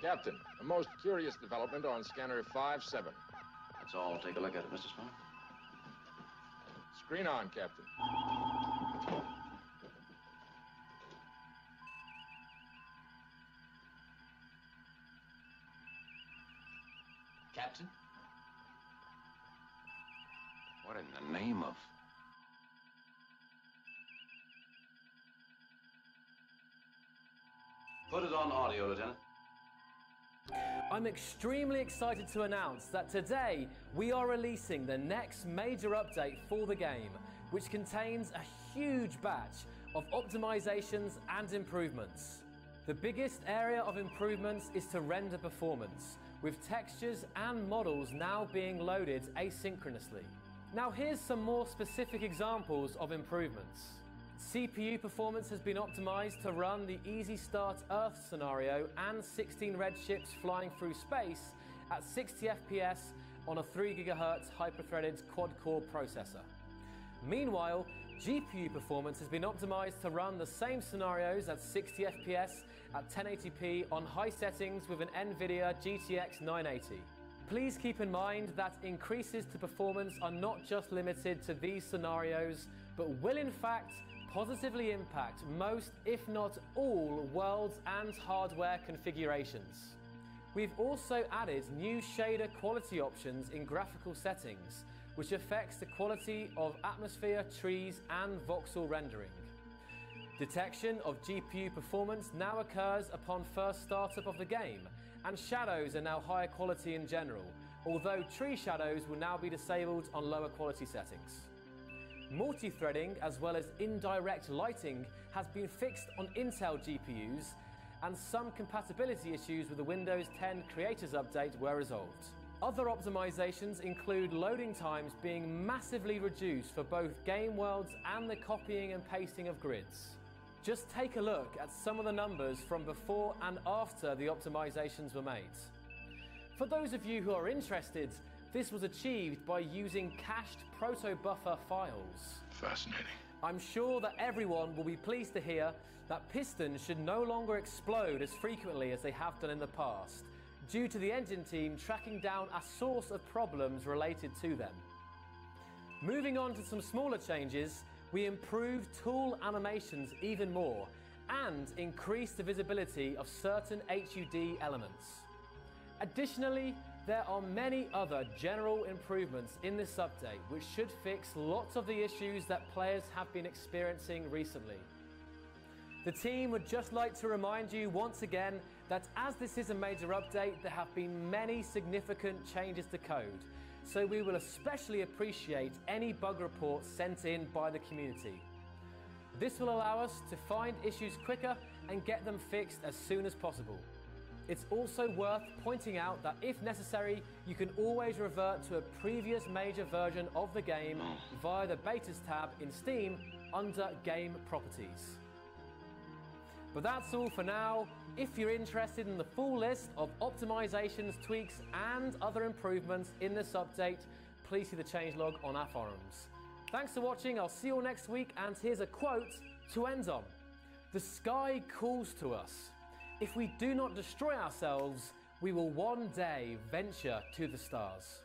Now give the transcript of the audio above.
Captain, a most curious development on scanner 5-7. Let's all take a look at it, Mr. Spoon. Screen on, Captain. Captain? What in the name of... Put it on audio, Lieutenant. I'm extremely excited to announce that today we are releasing the next major update for the game, which contains a huge batch of optimizations and improvements. The biggest area of improvements is to render performance, with textures and models now being loaded asynchronously. Now here's some more specific examples of improvements. CPU performance has been optimized to run the Easy Start Earth scenario and 16 red ships flying through space at 60 FPS on a 3 GHz hyper-threaded quad-core processor. Meanwhile, GPU performance has been optimized to run the same scenarios at 60 FPS at 1080p on high settings with an NVIDIA GTX 980. Please keep in mind that increases to performance are not just limited to these scenarios, but will in fact positively impact most, if not all, worlds and hardware configurations. We've also added new shader quality options in graphical settings, which affects the quality of atmosphere, trees, and voxel rendering. Detection of GPU performance now occurs upon first startup of the game, and shadows are now higher quality in general, although tree shadows will now be disabled on lower quality settings. Multi-threading as well as indirect lighting has been fixed on Intel GPUs, and some compatibility issues with the Windows 10 Creators Update were resolved. Other optimizations include loading times being massively reduced for both game worlds and the copying and pasting of grids. Just take a look at some of the numbers from before and after the optimizations were made. For those of you who are interested, this was achieved by using cached proto-buffer files. Fascinating. I'm sure that everyone will be pleased to hear that pistons should no longer explode as frequently as they have done in the past, due to the engine team tracking down a source of problems related to them. Moving on to some smaller changes, we improved tool animations even more and increased the visibility of certain HUD elements. Additionally, there are many other general improvements in this update which should fix lots of the issues that players have been experiencing recently. The team would just like to remind you once again that as this is a major update, there have been many significant changes to code, so we will especially appreciate any bug reports sent in by the community. This will allow us to find issues quicker and get them fixed as soon as possible. It's also worth pointing out that if necessary, you can always revert to a previous major version of the game via the Betas tab in Steam under Game Properties. But that's all for now. If you're interested in the full list of optimizations, tweaks, and other improvements in this update, please see the changelog on our forums. Thanks for watching, I'll see you all next week, and here's a quote to end on. The sky calls to us. If we do not destroy ourselves, we will one day venture to the stars.